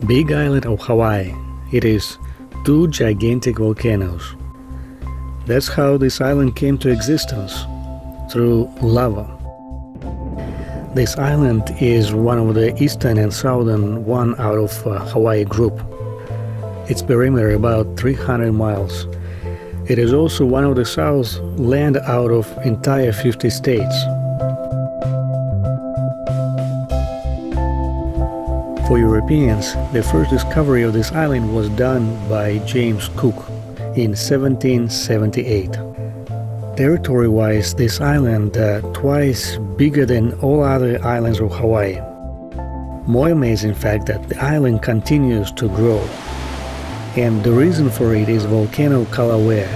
Big island of Hawaii. It is two gigantic volcanoes. That's how this island came to existence, through lava. This island is one of the eastern and southern one out of Hawaii group. Its perimeter about 300 miles. It is also one of the south land out of entire 50 states. For Europeans, the first discovery of this island was done by James Cook in 1778. Territory-wise, this island twice bigger than all other islands of Hawaii. More amazing fact that the island continues to grow. And the reason for it is volcano Kilauea.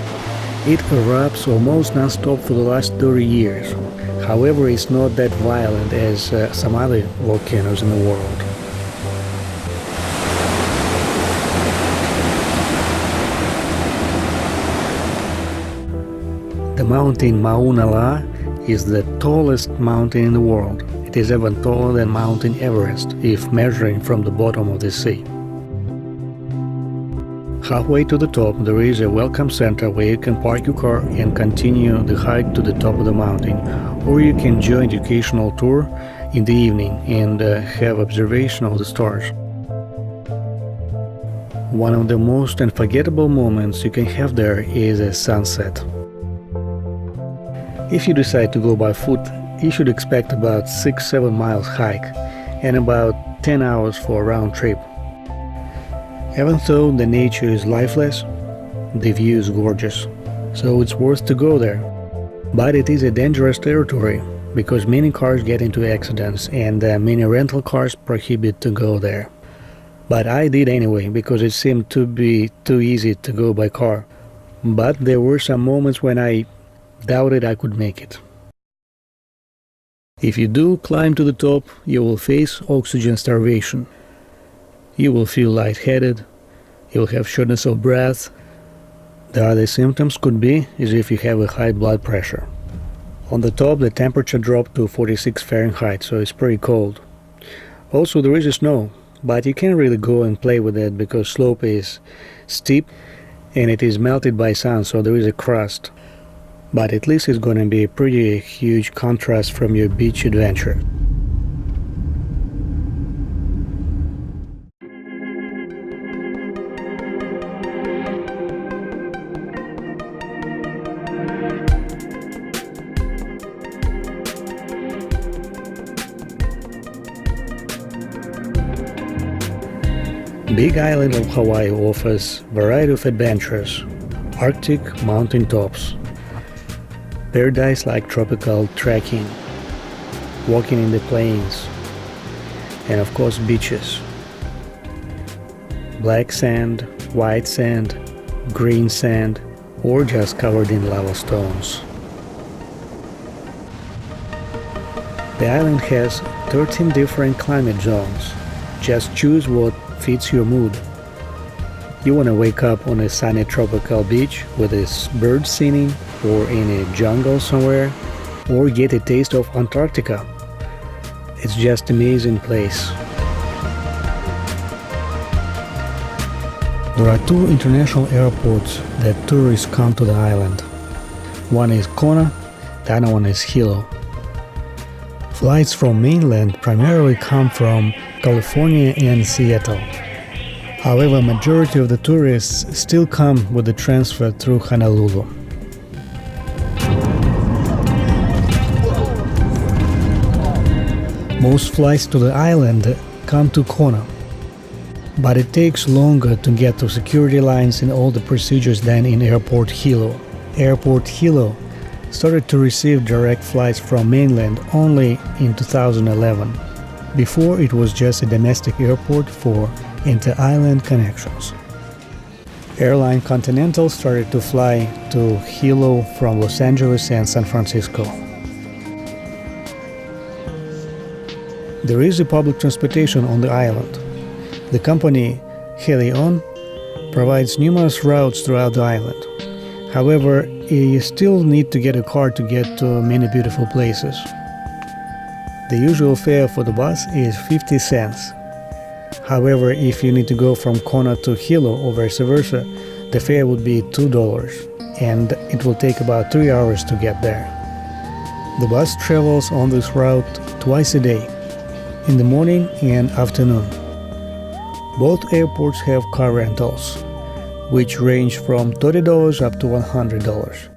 It erupts almost non-stop for the last 30 years. However, it's not that violent as some other volcanoes in the world. The mountain Mauna Loa is the tallest mountain in the world. It is even taller than Mountain Everest if measuring from the bottom of the sea. Halfway to the top there is a welcome center where you can park your car and continue the hike to the top of the mountain, or you can join educational tour in the evening and have observation of the stars. One of the most unforgettable moments you can have there is a sunset. If you decide to go by foot, you should expect about 6-7 miles hike and about 10 hours for a round trip. Even though the nature is lifeless, the view is gorgeous, so it's worth to go there. But it is a dangerous territory because many cars get into accidents and many rental cars prohibit to go there. But I did anyway because it seemed to be too easy to go by car. But there were some moments when I doubted I could make it. If you do climb to the top, you will face oxygen starvation. You will feel lightheaded, you will have shortness of breath. The other symptoms could be as if you have a high blood pressure. On the top the temperature dropped to 46 Fahrenheit, so it's pretty cold. Also there is snow, but you can't really go and play with it because slope is steep and it is melted by sun, so there is a crust. But at least it's going to be a pretty huge contrast from your beach adventure. Big Island of Hawaii offers a variety of adventures, Arctic mountain tops, paradise-like tropical trekking, walking in the plains, and of course beaches. Black sand, white sand, green sand, or just covered in lava stones. The island has 13 different climate zones. Just choose what fits your mood. You want to wake up on a sunny tropical beach with its birds singing, or in a jungle somewhere, or get a taste of Antarctica. It's just an amazing place. There are two international airports that tourists come to the island. One is Kona, the other one is Hilo. Flights from mainland primarily come from California and Seattle. However, majority of the tourists still come with the transfer through Honolulu. Most flights to the island come to Kona, but it takes longer to get to security lines and all the procedures than in Airport Hilo. Airport Hilo started to receive direct flights from mainland only in 2011. Before, it was just a domestic airport for inter-island connections. Airline Continental started to fly to Hilo from Los Angeles and San Francisco. There is a public transportation on the island. The company Hilo provides numerous routes throughout the island. However, you still need to get a car to get to many beautiful places. The usual fare for the bus is 50 cents. However, if you need to go from Kona to Hilo or vice versa, the fare would be $2, and it will take about 3 hours to get there. The bus travels on this route twice a day, in the morning and afternoon. Both airports have car rentals, which range from $30 up to $100.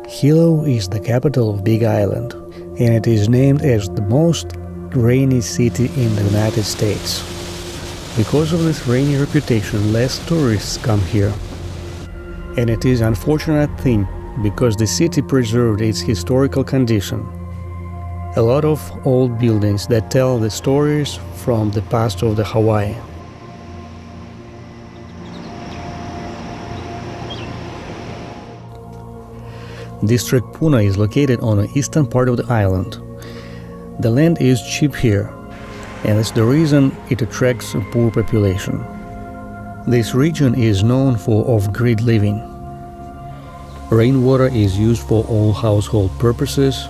Hilo is the capital of Big Island, and it is named as the most rainy city in the United States. Because of this rainy reputation, less tourists come here. And it is an unfortunate thing, because the city preserved its historical condition. A lot of old buildings that tell the stories from the past of the Hawaii. District Puna is located on the eastern part of the island. The land is cheap here, and that's the reason it attracts a poor population. This region is known for off-grid living. Rainwater is used for all household purposes,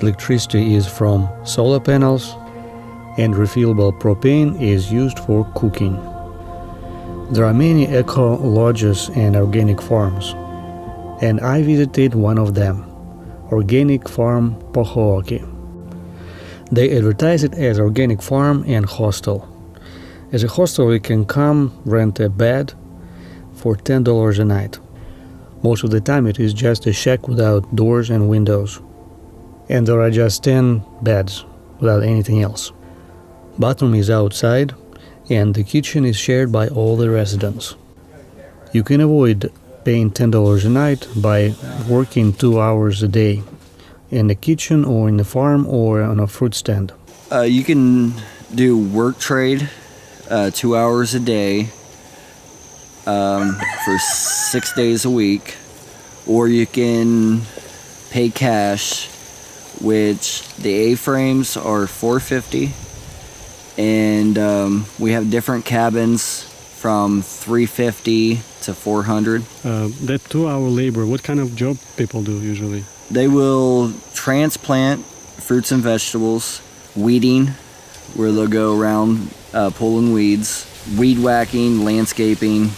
electricity is from solar panels, and refillable propane is used for cooking. There are many eco-lodges and organic farms, and I visited one of them, Organic Farm Poho'oke. They advertise it as organic farm and hostel. As a hostel, you can come rent a bed for $10 a night. Most of the time it is just a shack without doors and windows. And there are just 10 beds without anything else. Bathroom is outside, and the kitchen is shared by all the residents. You can avoid paying $10 a night by working 2 hours a day in the kitchen or in the farm or on a fruit stand. You can do work trade 2 hours a day for 6 days a week, or you can pay cash, which the A-frames are $450, and we have different cabins from $350 to $400. That 2-hour labor, what kind of job people do usually? They will transplant fruits and vegetables, weeding, where they'll go around pulling weeds, weed whacking, landscaping,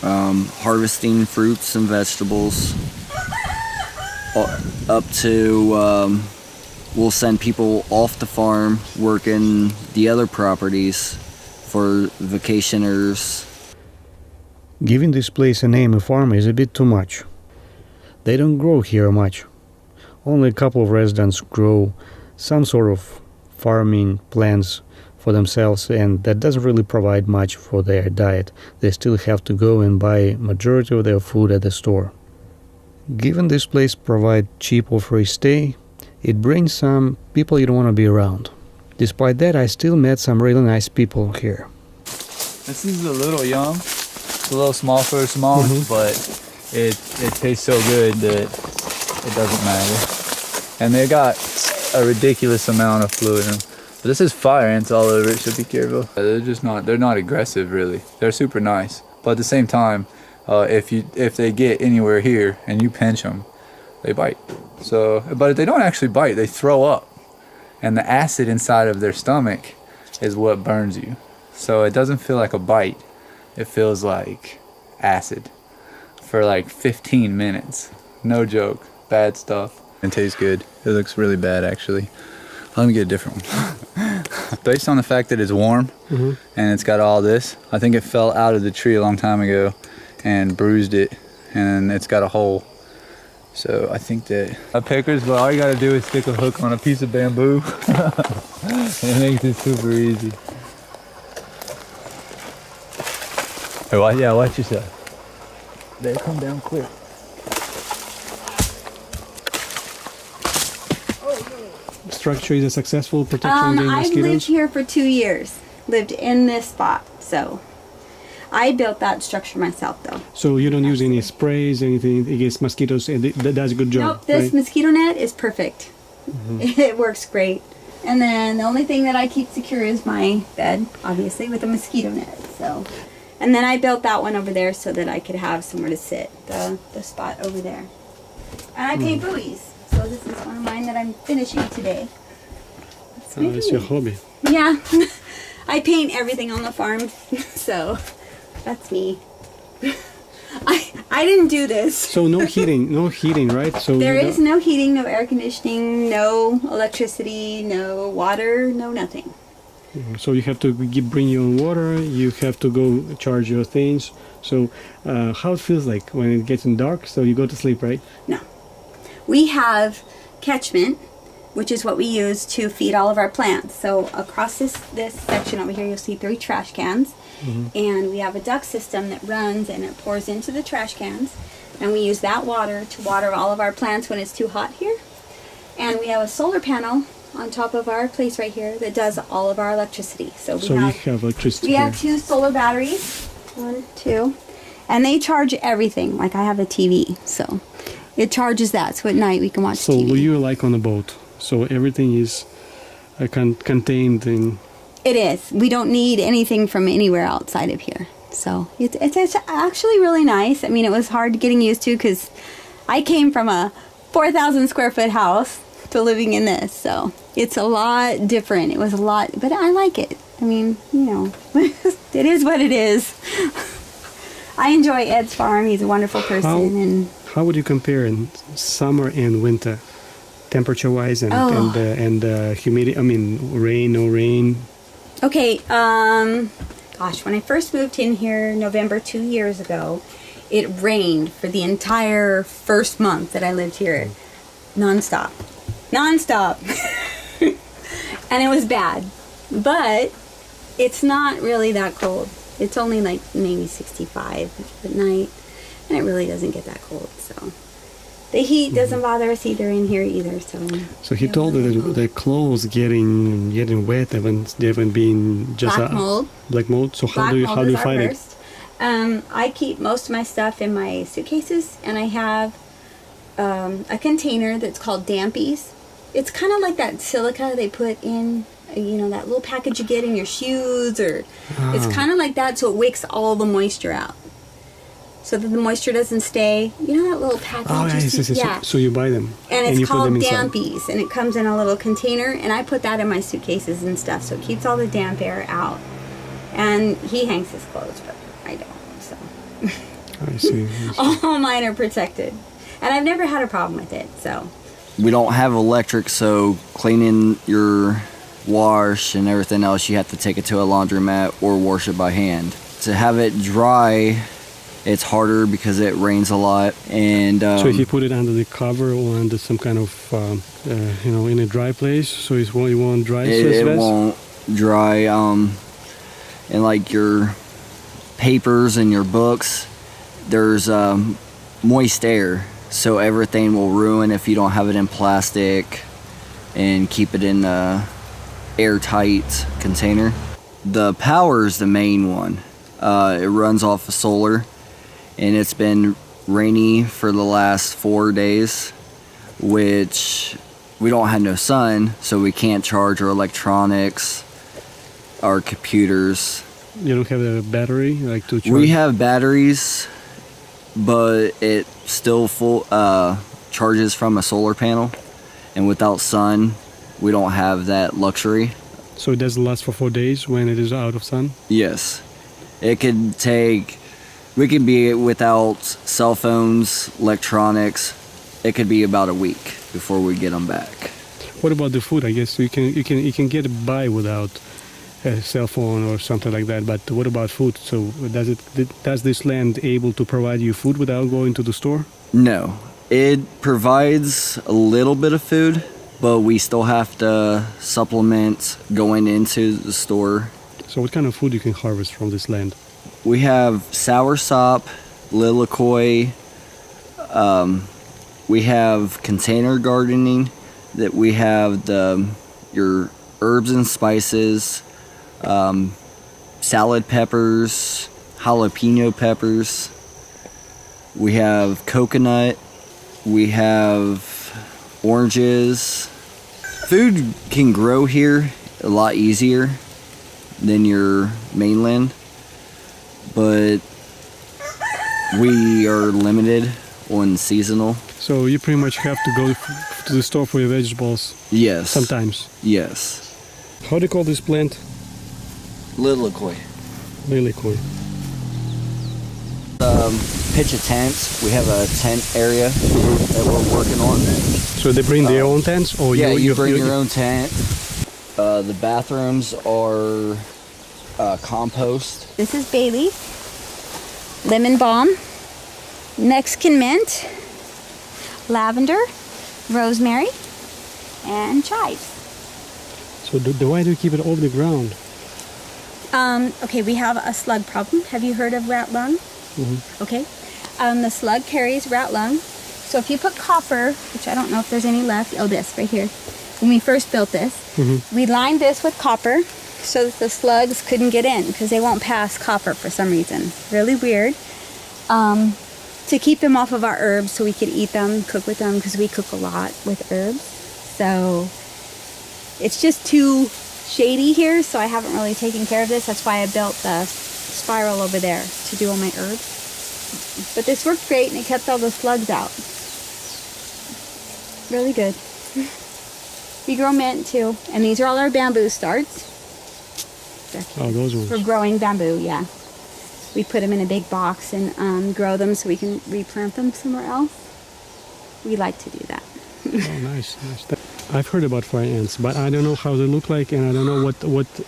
harvesting fruits and vegetables, up to we'll send people off the farm working the other properties for vacationers. Giving this place a name, a farm, is a bit too much. They don't grow here much. Only a couple of residents grow some sort of farming plants for themselves, and that doesn't really provide much for their diet. They still have to go and buy majority of their food at the store. Given this place provide cheap or free stay, it brings some people you don't want to be around. Despite that, I still met some really nice people here. This is a little young. It's a little small for a small, but it tastes so good that it doesn't matter. And they got a ridiculous amount of fluid in them. But this is fire ants all over it, so be careful. They're not aggressive really. They're super nice. But at the same time, if they get anywhere here and you pinch them, they bite. So, but if they don't actually bite, they throw up. And the acid inside of their stomach is what burns you. So it doesn't feel like a bite. It feels like acid for like 15 minutes. No joke. Bad stuff. It tastes good. It looks really bad actually. Let me get a different one. Based on the fact that it's warm and it's got all this, I think it fell out of the tree a long time ago and bruised it, and it's got a hole. So I think that pickers, but all you gotta do is stick a hook on a piece of bamboo. It makes it super easy. Hey, watch yourself. They come down quick. Structure is a successful protection against mosquitoes? I lived here for 2 years. Lived in this spot, so I built that structure myself, though. So you don't use any sprays, anything against mosquitoes, and that does a good job, Nope, this right? mosquito net is perfect. It works great. And then the only thing that I keep secure is my bed, obviously, with a mosquito net. So, and then I built that one over there so that I could have somewhere to sit, the spot over there. And I paint buoys. So this is one of mine that I'm finishing today. It's your hobby. Yeah. I paint everything on the farm. So that's me. I didn't do this. So no heating, right? So There is no heating, no air conditioning, no electricity, no water, no nothing. So you have to bring your own water. You have to go charge your things. So how it feels like when it gets dark? So you go to sleep, right? No. We have catchment, which is what we use to feed all of our plants. So across this section over here, you'll see 3 trash cans. And we have a duct system that runs and it pours into the trash cans. And we use that water to water all of our plants when it's too hot here. And we have a solar panel on top of our place right here that does all of our electricity. So we have electricity. We here. have 2 solar batteries. 1, 2. And they charge everything. Like I have a TV. So it charges that. So at night we can watch TV. So you're like on a boat. So everything is contained in... It is. We don't need anything from anywhere outside of here. So it's actually really nice. I mean, it was hard getting used to because I came from a 4,000 square foot house to living in this. So it's a lot different. It was a lot, but I like it. I mean, you know, it is what it is. I enjoy Ed's farm. He's a wonderful person. How would you compare in summer and winter, temperature-wise and humidity? I mean, rain, no rain. Okay, gosh, when I first moved in here November 2 years ago, it rained for the entire first month that I lived here, nonstop. And it was bad, but it's not really that cold. It's only like maybe 65 at night, and it really doesn't get that cold, so. The heat doesn't bother us either in here either, so. So he told her that the clothes getting wet. They haven't been just black mold. Black mold. So how do you fight it? I keep most of my stuff in my suitcases, and I have a container that's called Dampies. It's kind of like that silica they put in, you know, that little package you get in your shoes, or it's kind of like that, so it wicks all the moisture out. So that the moisture doesn't stay. You know that little package? Oh, yes. Yeah. So you buy them. And it's you called put them Dampies. And it comes in a little container. And I put that in my suitcases and stuff. So it keeps all the damp air out. And he hangs his clothes, but I don't. So I see. all mine are protected. And I've never had a problem with it. So We don't have electric, so cleaning your wash and everything else, you have to take it to a laundromat or wash it by hand. To have it dry, it's harder because it rains a lot. And so if you put it under the cover or under some kind of, in a dry place, so it won't dry. It won't dry. And like your papers and your books, there's moist air, so everything will ruin if you don't have it in plastic and keep it in a airtight container. The power is the main one. It runs off of solar. And it's been rainy for the last 4 days, which we don't have no sun, so we can't charge our electronics, our computers. You don't have a battery like to charge? We have batteries, but it still charges from a solar panel, and without sun, we don't have that luxury. So it doesn't last for 4 days when it is out of sun? Yes. It could take... We could be without cell phones, electronics. It could be about a week before we get them back. What about the food? I guess you can get by without a cell phone or something like that. But what about food? So does this land able to provide you food without going to the store? No, it provides a little bit of food, but we still have to supplement going into the store. So what kind of food you can harvest from this land? We have soursop, lilikoi. We have container gardening. That we have your herbs and spices, salad peppers, jalapeno peppers. We have coconut. We have oranges, Food can grow here a lot easier than your mainland, but we are limited on seasonal. So you pretty much have to go to the store for your vegetables Yes. sometimes. Yes. How do you call this plant? Lilikoi. Lilikoi. Pitch a tent. We have a tent area that we're working on. So they bring their own tents, or Yeah, you bring your own tent. The bathrooms are compost. This is bay leaf, lemon balm, Mexican mint, lavender, rosemary, and chives. So why do you keep it over the ground? Okay, we have a slug problem. Have you heard of rat lung? Okay. The slug carries rat lung. So if you put copper, which I don't know if there's any left, oh, this right here. When we first built this, we lined this with copper so that the slugs couldn't get in because they won't pass copper for some reason. Really weird. To keep them off of our herbs so we could eat them, cook with them, because we cook a lot with herbs. So it's just too shady here, so I haven't really taken care of this. That's why I built the spiral over there to do all my herbs. But this worked great and it kept all the slugs out. Really good. We grow mint too, and these are all our bamboo starts. Oh, those ones. For growing bamboo, yeah. We put them in a big box and grow them so we can replant them somewhere else. We like to do that. Oh, nice. I've heard about fire ants, but I don't know how they look like, and I don't know what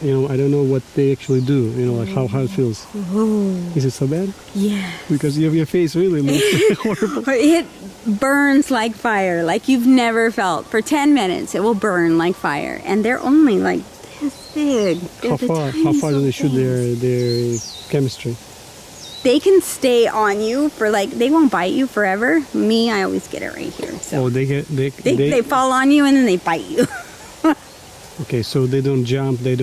I don't know what they actually do. Like how it feels. Ooh. Is it so bad? Yeah. Because your face really looks horrible. It burns like fire, like you've never felt. For 10 minutes, it will burn like fire, and they're only like this big. How far do they shoot their chemistry? They can stay on you for they won't bite you forever. Me, I always get it right here. So Oh, they fall on you and then they bite you. Okay, so they don't jump. They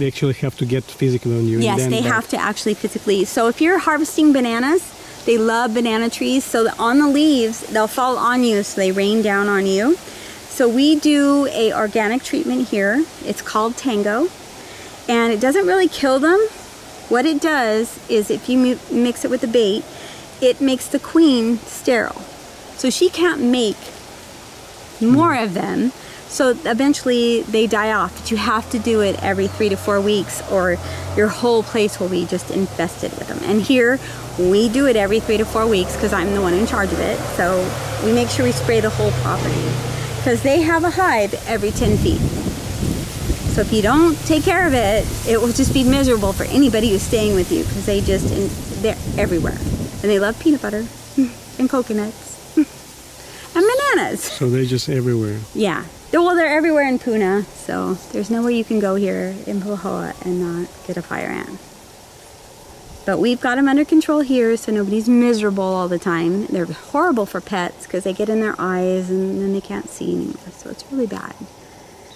actually have to get physically on you. Yes, and then they have to actually physically. So if you're harvesting bananas, they love banana trees. So on the leaves, they'll fall on you, so they rain down on you. So we do a organic treatment here. It's called Tango, and it doesn't really kill them. What it does is if you mix it with the bait, it makes the queen sterile. So she can't make more of them. So eventually they die off. But you have to do it every 3 to 4 weeks or your whole place will be just infested with them. And here we do it every 3 to 4 weeks because I'm the one in charge of it. So we make sure we spray the whole property because they have a hive every 10 feet. So if you don't take care of it, it will just be miserable for anybody who's staying with you because they're everywhere. And they love peanut butter and coconuts and bananas. So they're just everywhere. Yeah. Well, they're everywhere in Puna, so there's nowhere you can go here in Pahoa and not get a fire ant. But we've got them under control here, so nobody's miserable all the time. They're horrible for pets because they get in their eyes and then they can't see anymore, so it's really bad.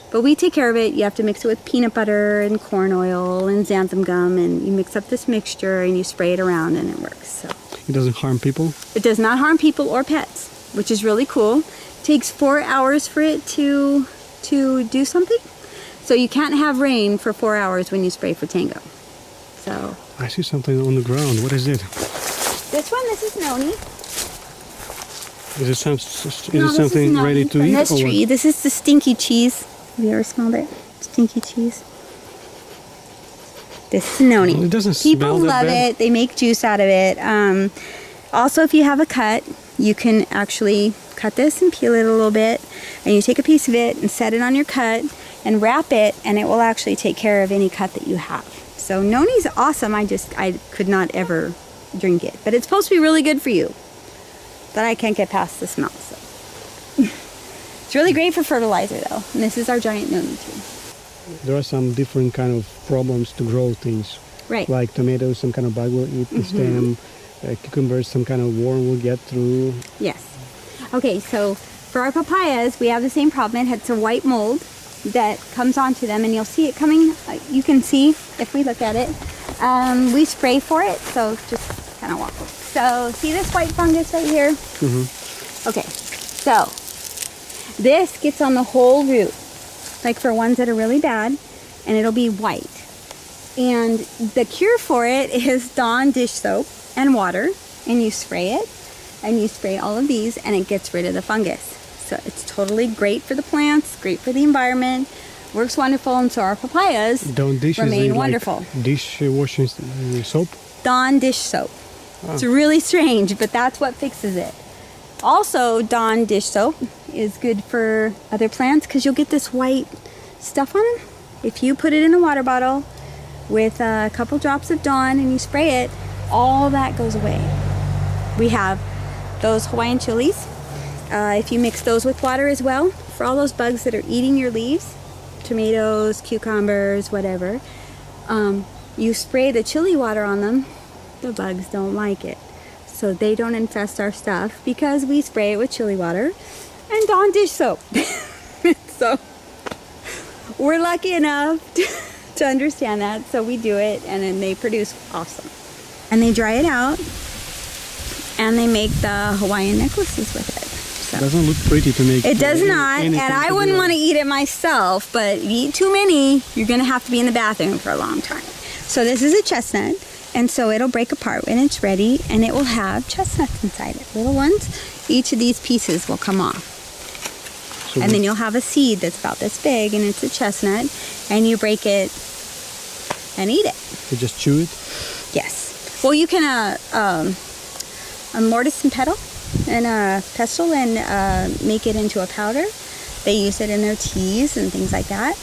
But we take care of it. You have to mix it with peanut butter and corn oil and xanthan gum, and you mix up this mixture and you spray it around and it works. So It doesn't harm people? it does not harm people or pets, which is really cool. It takes 4 hours for it to do something. So you can't have rain for 4 hours when you spray for Tango. So I see something on the ground. What is it? this is noni. Is it, No, something this is ready noni to from eat? this or what? tree. This is the stinky cheese. Have you ever smelled it? Stinky cheese. This is noni. Well, it doesn't People smell that love bad. it. They make juice out of it. Also, if you have a cut, you can actually cut this and peel it a little bit, and you take a piece of it and set it on your cut and wrap it, and it will actually take care of any cut that you have. So noni's awesome. I could not ever drink it, but it's supposed to be really good for you. But I can't get past the smell. So it's really great for fertilizer, though. And this is our giant noni tree. There are some different kind of problems to grow things. Right. Like tomatoes, some kind of bug will eat the stem. Cucumbers, some kind of worm will get through. Yes. Okay, so for our papayas, we have the same problem. It's a white mold that comes onto them, and you'll see it coming. You can see if we look at it. We spray for it, so just kind of walk over. So see this white fungus right here? Okay, so this gets on the whole root. like for ones that are really bad, and it'll be white. And the cure for it is Dawn dish soap and water, and you spray it, and you spray all of these, and it gets rid of the fungus. So it's totally great for the plants, great for the environment, works wonderful, and so our papayas Dawn dish remain is wonderful. Like dish washing soap? Dawn dish soap. It's really strange, but that's what fixes it. Also, Dawn dish soap is good for other plants because you'll get this white stuff on them. If you put it in a water bottle with a couple drops of Dawn and you spray it, all that goes away. We have those Hawaiian chilies. If you mix those with water as well, for all those bugs that are eating your leaves, tomatoes, cucumbers, whatever, you spray the chili water on them, the bugs don't like it. So they don't infest our stuff because we spray it with chili water and Dawn dish soap. So we're lucky enough to understand that, so we do it, and then they produce awesome. And they dry it out, and they make the Hawaiian necklaces with it. So It doesn't look pretty to make. it does not, and I wouldn't want to eat it myself, but if you eat too many, you're going to have to be in the bathroom for a long time. So this is a chestnut, and so it'll break apart when it's ready, and it will have chestnuts inside it, little ones. Each of these pieces will come off. So And then you'll have a seed that's about this big, and it's a chestnut, and you break it and eat it. you just chew it. Yes. Well, you can a mortise and pestle and make it into a powder. They use it in their teas and things like that.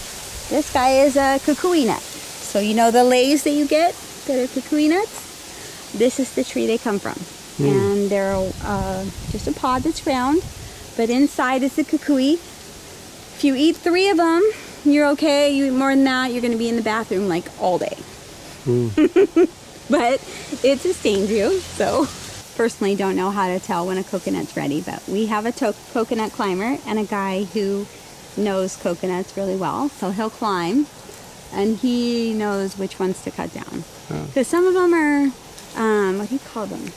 This guy is a kukui nut. So you know the leis that you get that are kukui nuts? This is the tree they come from. And they're just a pod that's round, but inside is the kukui. If you eat 3 of them, you're okay. You eat more than that, you're going to be in the bathroom like all day. But it sustains you. So personally don't know how to tell when a coconut's ready, but we have a coconut climber and a guy who knows coconuts really well. So he'll climb and he knows which ones to cut down. Because some of them are, what do you call them?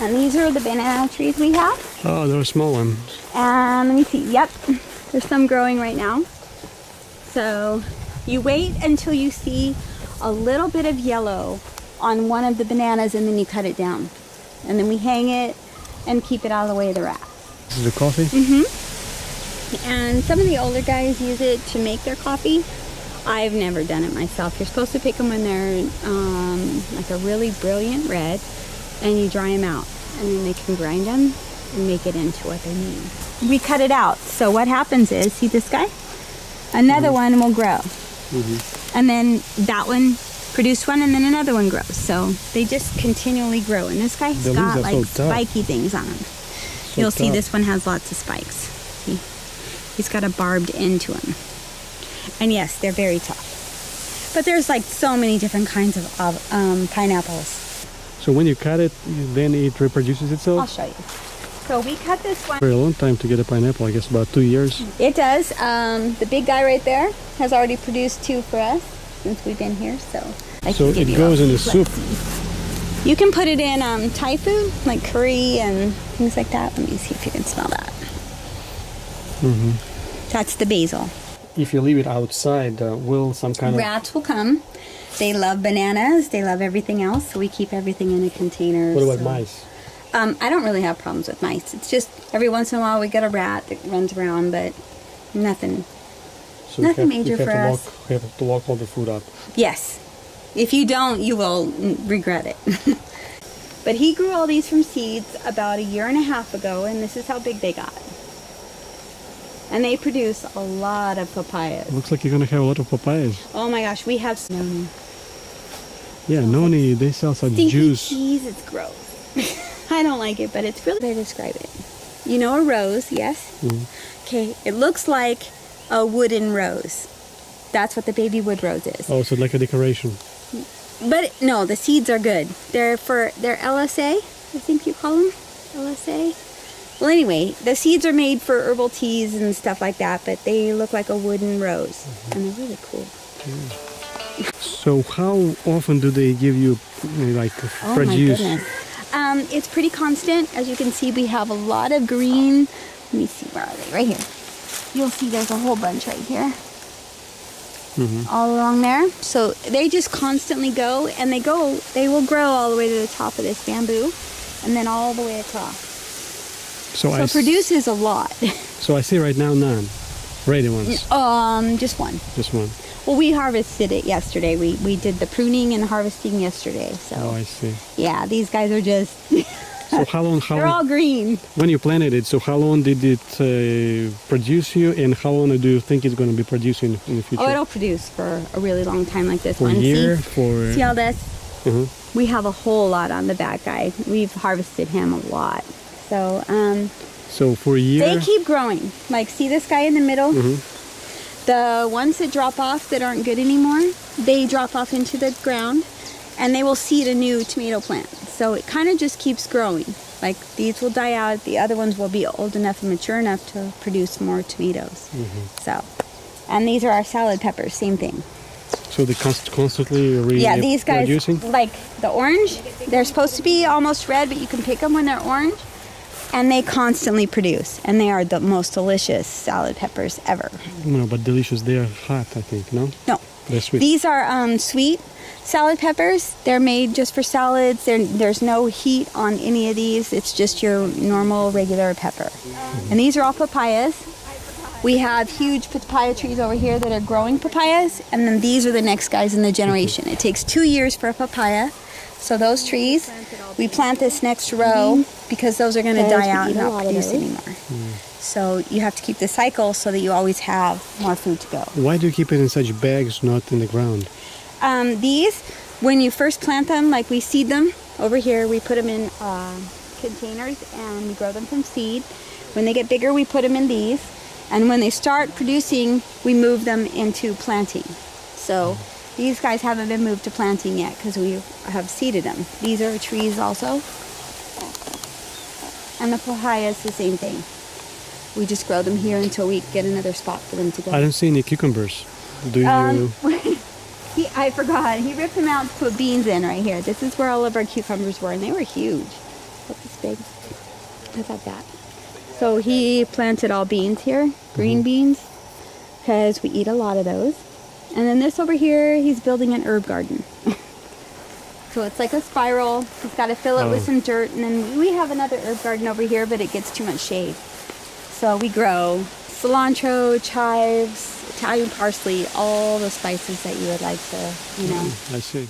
And these are the banana trees we have. Oh, they're small ones. And let me see. Yep, there's some growing right now. So you wait until you see a little bit of yellow on one of the bananas, and then you cut it down. And then we hang it and keep it out of the way of the rats. This is the coffee? And some of the older guys use it to make their coffee. I've never done it myself. You're supposed to pick them when they're like a really brilliant red, and you dry them out, and then they can grind them and make it into what they need. We cut it out. So what happens is, see this guy? Another one will grow. And then that one produce one, and then another one grows. So they just continually grow. And this guy's The got leaves are like so tough. spiky things on him. You'll see this one has lots of spikes. See? He's got a barbed end to him. And yes, they're very tough. But there's like so many different kinds of pineapples. So when you cut it, then it reproduces I'll itself? show you. So we cut this one. For a long time to get a pineapple, I guess about 2 years. It does. The big guy right there has already produced 2 for us since we've been here. So I So can give it you goes all in the these. soup. Let's see. You can put it in Thai food, like curry and things like that. Let me see if you can smell that. That's the basil. If you leave it outside, will some kind of... Rats will come. They love bananas. They love everything else. So we keep everything in a container. What about so- mice? I don't really have problems with mice. It's just every once in a while we get a rat that runs around, but nothing. So Nothing major for us. You have to lock all the food up. Yes. If you don't, you will regret it. But he grew all these from seeds about 1.5 years ago, and this is how big they got. And they produce a lot of papayas. Looks like you're going to have a lot of papayas. Oh my gosh, we have noni. Yeah, noni, they sell some Stinky juice. cheese, it's gross. I don't like it, but it's really how to describe it. You know a rose, yes? Okay, it looks like a wooden rose. That's what the baby wood rose is. Oh, so like a decoration. But no, the seeds are good. They're LSA, I think you call them. LSA. Well, anyway, the seeds are made for herbal teas and stuff like that, but they look like a wooden rose. And they're really cool. So how often do they give you like Oh produce? my goodness. It's pretty constant. As you can see, we have a lot of green. Let me see, where are they? Right here. you'll see there's a whole bunch right here. All along there. So they just constantly go, and they will grow all the way to the top of this bamboo and then all the way across. So it produces a lot. So I see right now none. Ready ones. Just one. Just one. Well, we harvested it yesterday. We did the pruning and harvesting yesterday. So Oh, I see. yeah, these guys are just So how long? they're all green. When you planted it, so how long did it produce you, and how long do you think it's going to be producing in the future? Oh, it'll produce for a really long time like this For one. a year? See all this? Uh-huh. We have a whole lot on the back guy. We've harvested him a lot. So So for a year? they keep growing. Like, see this guy in the middle? The ones that drop off that aren't good anymore, they drop off into the ground, and they will seed a new tomato plant. So it kind of just keeps growing. Like, these will die out, the other ones will be old enough and mature enough to produce more tomatoes. So, and these are our salad peppers, same thing. So they constantly Yeah, these guys, producing? like the orange, they're supposed to be almost red, but you can pick them when they're orange. And they constantly produce, and they are the most delicious salad peppers ever. No, but delicious. They are hot, I think, no? No. They're sweet. These are sweet salad peppers. They're made just for salads. There's no heat on any of these. It's just your normal, regular pepper. And these are all papayas. We have huge papaya trees over here that are growing papayas, and then these are the next guys in the generation. It takes 2 years for a papaya. So those trees, we plant this next row because those are going to die out and not produce anymore. So you have to keep the cycle so that you always have more food to go. Why do you keep it in such bags, not in the ground? These, when you first plant them, like we seed them over here, we put them in containers and we grow them from seed. When they get bigger, we put them in these. And when they start producing, we move them into planting. So these guys haven't been moved to planting yet because we have seeded them. These are trees also. And the papaya is the same thing. We just grow them here until we get another spot for them to go. I don't see any cucumbers. Do you? I forgot. He ripped them out to put beans in right here. This is where all of our cucumbers were, and they were huge. Look, this big. Look at that. So he planted all beans here, green beans, because we eat a lot of those. And then this over here, he's building an herb garden. So it's like a spiral. He's got to fill it with some dirt. And then we have another herb garden over here, but it gets too much shade. So we grow cilantro, chives, Italian parsley, all the spices that you would like to, I see.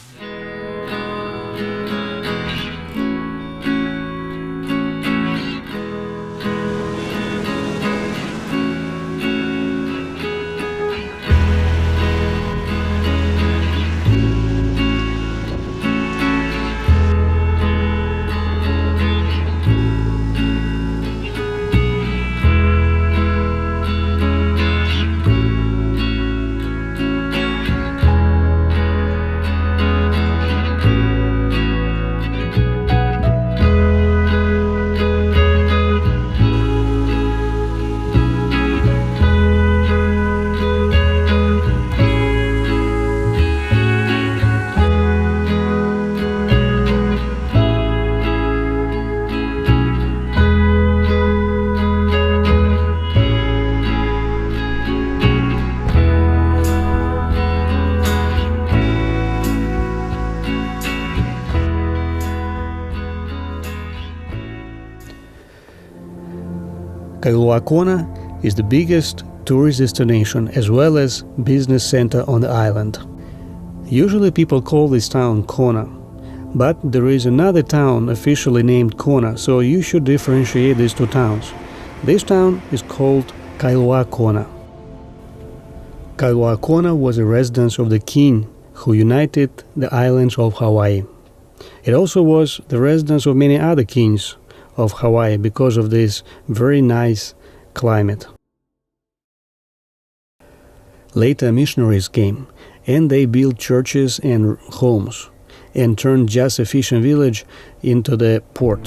Kona is the biggest tourist destination as well as business center on the island. Usually people call this town Kona, but there is another town officially named Kona, so you should differentiate these two towns. This town is called Kona. Kona was a residence of the king who united the islands of Hawaii. It also was the residence of many other kings of Hawaii because of this very nice climate. Later missionaries came and they built churches and homes and turned just a fishing village into the port.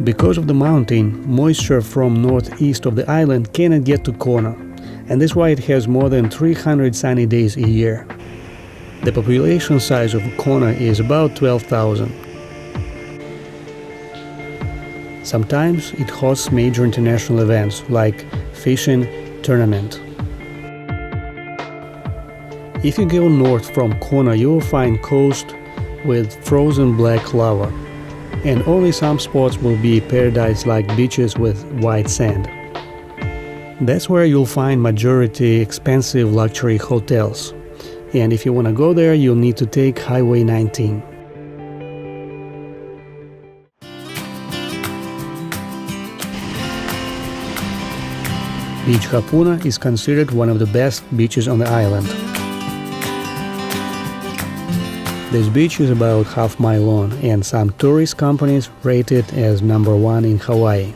Because of the mountain, moisture from northeast of the island cannot get to Kona, and that's why it has more than 300 sunny days a year. The population size of Kona is about 12,000. Sometimes it hosts major international events like fishing tournament. If you go north from Kona, you will find coast with frozen black lava, and only some spots will be paradise-like beaches with white sand. That's where you'll find majority expensive luxury hotels, and if you want to go there, you'll need to take Highway 19. Beach Puna is considered one of the best beaches on the island. This beach is about half-mile long, and some tourist companies rate it as number 1 in Hawaii.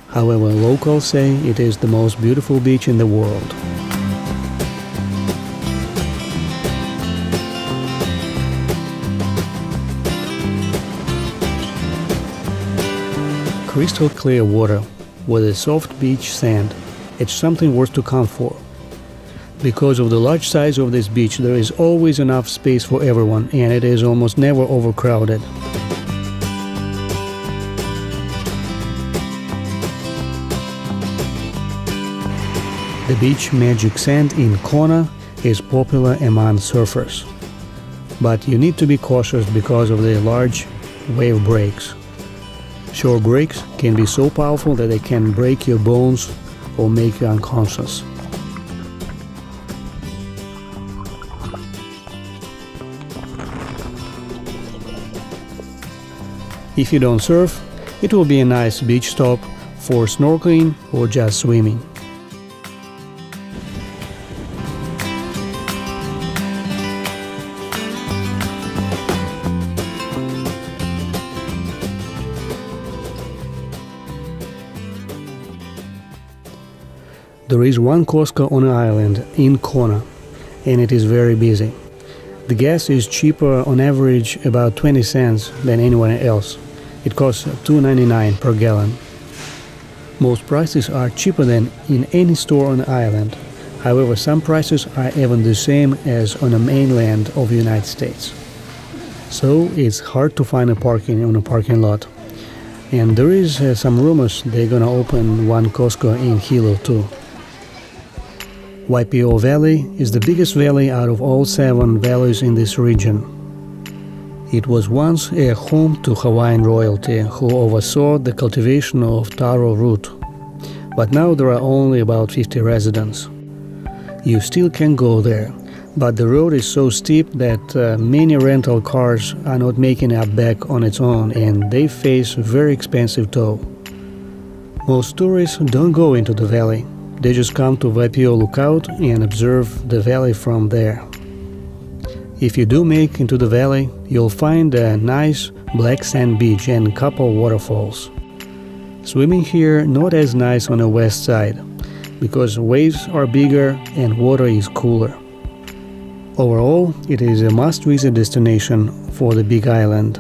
However, locals say it is the most beautiful beach in the world. Crystal clear water with a soft beach sand. It's something worth to come for. Because of the large size of this beach, there is always enough space for everyone, and it is almost never overcrowded. The beach magic sand in Kona is popular among surfers. But you need to be cautious because of the large wave breaks. Shore breaks can be so powerful that they can break your bones or make you unconscious. If you don't surf, it will be a nice beach stop for snorkeling or just swimming. There is one Costco on the island in Kona, and it is very busy. The gas is cheaper on average about 20 cents than anywhere else. It costs $2.99 per gallon. Most prices are cheaper than in any store on the island. However, some prices are even the same as on the mainland of the United States. So it's hard to find a parking on a parking lot. And there is some rumors they're gonna open one Costco in Hilo too. YPO Valley is the biggest valley out of all 7 valleys in this region. It was once a home to Hawaiian royalty who oversaw the cultivation of taro root, but now there are only about 50 residents. You still can go there, but the road is so steep that many rental cars are not making it back on its own, and they face very expensive toll. Most tourists don't go into the valley. They just come to YPO Lookout and observe the valley from there. If you do make into the valley, you'll find a nice black sand beach and a couple waterfalls. Swimming here not as nice on the west side, because waves are bigger and water is cooler. Overall, it is a must-visit destination for the Big Island.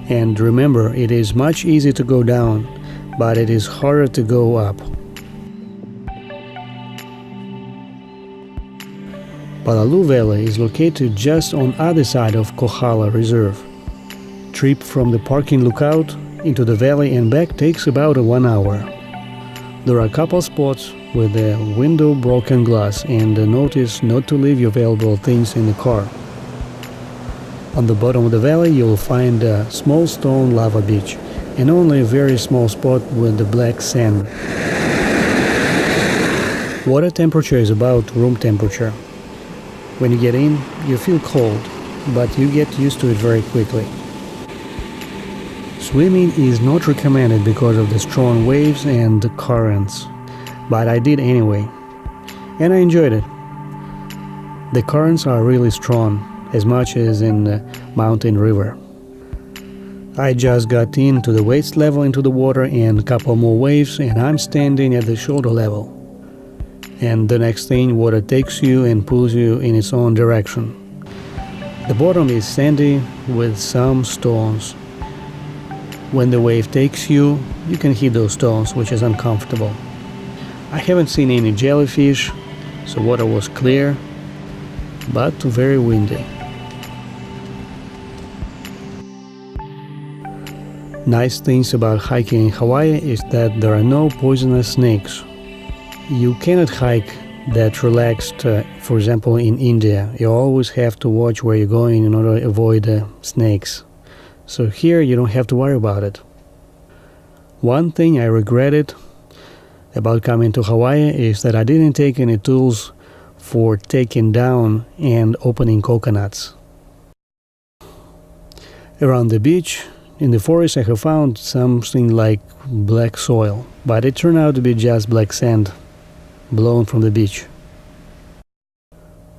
And remember, it is much easier to go down, but it is harder to go up. Palalu Valley is located just on other side of Kohala Reserve. Trip from the parking lookout into the valley and back takes about 1 hour. There are a couple spots with the window broken glass and a notice not to leave your valuable things in the car. On the bottom of the valley you'll find a small stone lava beach and only a very small spot with the black sand. Water temperature is about room temperature. When you get in, you feel cold, but you get used to it very quickly. Swimming is not recommended because of the strong waves and the currents, but I did anyway, and I enjoyed it. The currents are really strong, as much as in the mountain river. I just got into the waist level into the water and a couple more waves, and I'm standing at the shoulder level. And the next thing, water takes you and pulls you in its own direction. The bottom is sandy with some stones. When the wave takes you, you can hit those stones, which is uncomfortable. I haven't seen any jellyfish, so water was clear, but very windy. Nice things about hiking in Hawaii is that there are no poisonous snakes. You cannot hike that relaxed, for example, in India. You always have to watch where you're going in order to avoid snakes. So here you don't have to worry about it. One thing I regretted about coming to Hawaii is that I didn't take any tools for taking down and opening coconuts. Around the beach, in the forest, I have found something like black soil, but it turned out to be just black sand blown from the beach.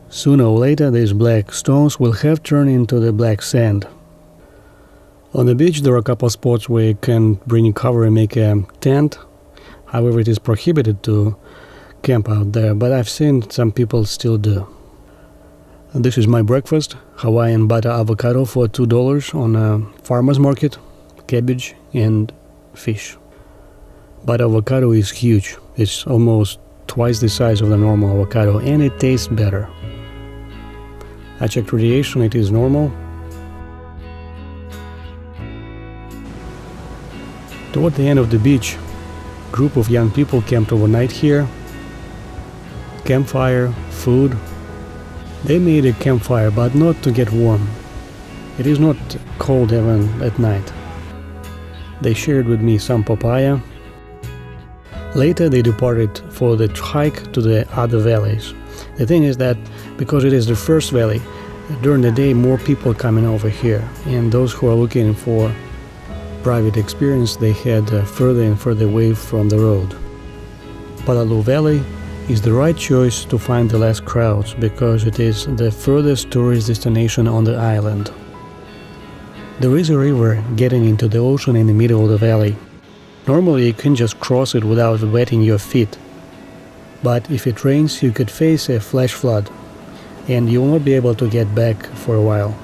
Sooner or later, these black stones will have turned into the black sand. On the beach, there are a couple of spots where you can bring a cover and make a tent. However, it is prohibited to camp out there, but I've seen some people still do. This is my breakfast: Hawaiian butter avocado for $2 on a farmer's market, cabbage and fish. Butter avocado is huge. It's almost twice the size of the normal avocado, and it tastes better. I checked radiation, it is normal. Toward the end of the beach, a group of young people camped overnight here. Campfire, food. They made a campfire, but not to get warm. It is not cold even at night. They shared with me some papaya. Later they departed for the hike to the other valleys. The thing is that because it is the first valley, during the day more people coming over here, and those who are looking for private experience, they head further and further away from the road. Palalu Valley is the right choice to find the less crowds because it is the furthest tourist destination on the island. There is a river getting into the ocean in the middle of the valley. Normally you can just cross it without wetting your feet. But if it rains, you could face a flash flood and you won't be able to get back for a while.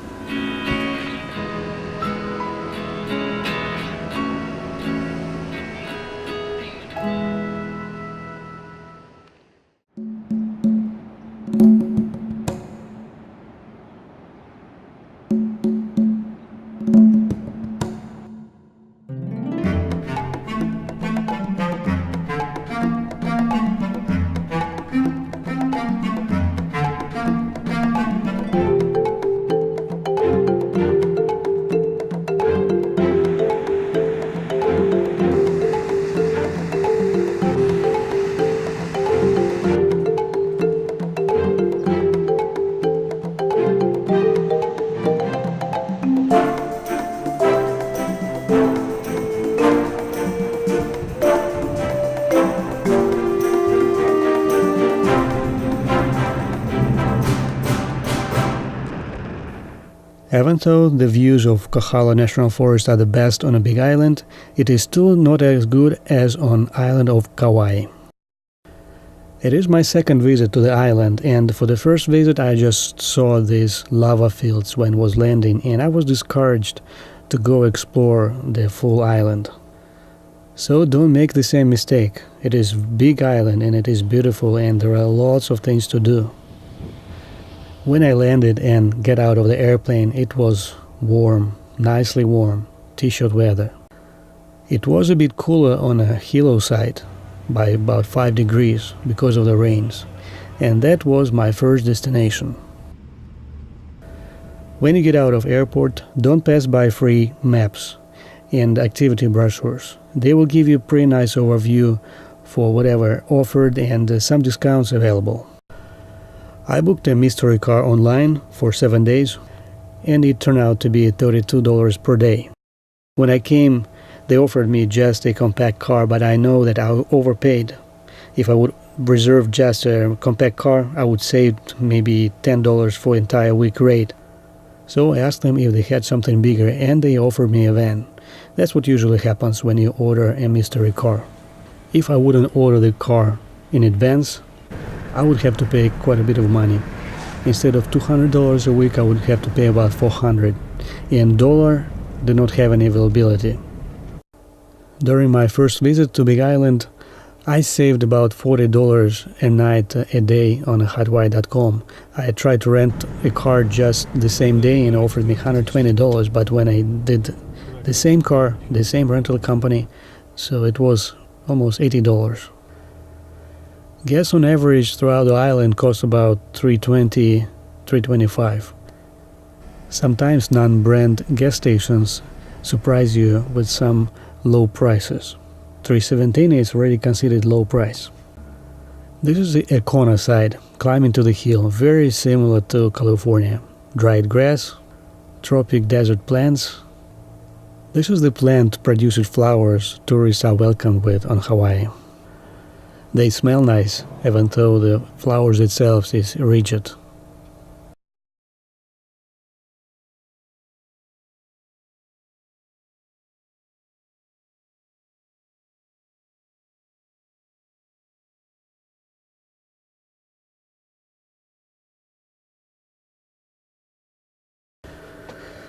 Even though the views of Kahala National Forest are the best on a big island, it is still not as good as on island of Kauai. It is my second visit to the island, and for the first visit I just saw these lava fields when I was landing, and I was discouraged to go explore the full island. So don't make the same mistake. It is a big island and it is beautiful and there are lots of things to do. When I landed and got out of the airplane, it was warm, nicely warm, t-shirt weather. It was a bit cooler on a Hilo side by about 5 degrees because of the rains, and that was my first destination. When you get out of airport, don't pass by free maps and activity brochures. They will give you a pretty nice overview for whatever offered and some discounts available. I booked a mystery car online for 7 days, and it turned out to be $32 per day. When I came, they offered me just a compact car, but I know that I overpaid. If I would reserve just a compact car, I would save maybe $10 for the entire week rate. So I asked them if they had something bigger, and they offered me a van. That's what usually happens when you order a mystery car. If I wouldn't order the car in advance, I would have to pay quite a bit of money. Instead of $200 a week, I would have to pay about $400. And dollar did not have any availability. During my first visit to Big Island, I saved about $40 a night a day on hotwire.com. I tried to rent a car just the same day and offered me $120, but when I did The same car, the same rental company, so it was almost $80. Gas on average throughout the island costs about $3.20, $3.25. Sometimes non-brand gas stations surprise you with some low prices. $3.17 is already considered low price. This is the Kona side, climbing to the hill, very similar to California. Dried grass, tropic desert plants. This is the plant-produced flowers tourists are welcomed with on Hawaii. They smell nice, even though the flowers itself is rigid.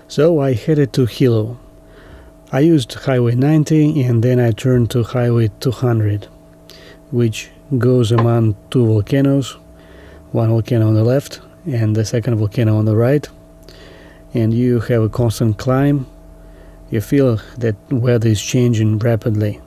So I headed to Hilo. I used Highway 90 and then I turned to Highway 200, which goes among two volcanoes, one volcano on the left and the second volcano on the right. And you have a constant climb. You feel that weather is changing rapidly.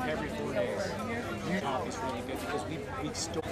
Every 4 days. Coffee's really good because we store.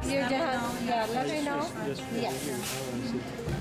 You just, yeah, let me know. Yes.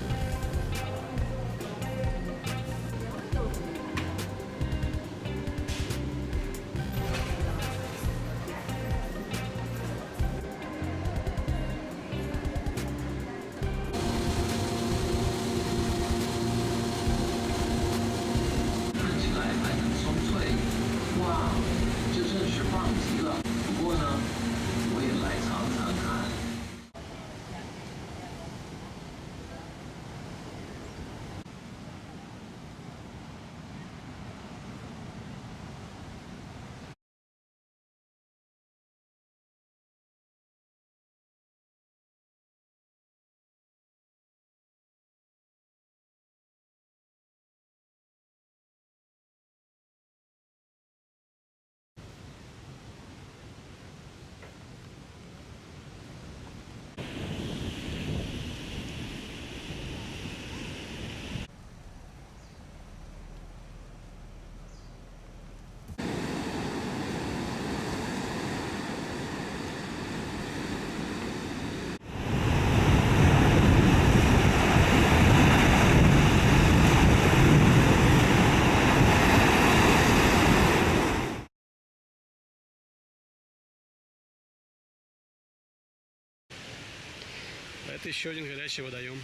Ти ще один гарячий водойом.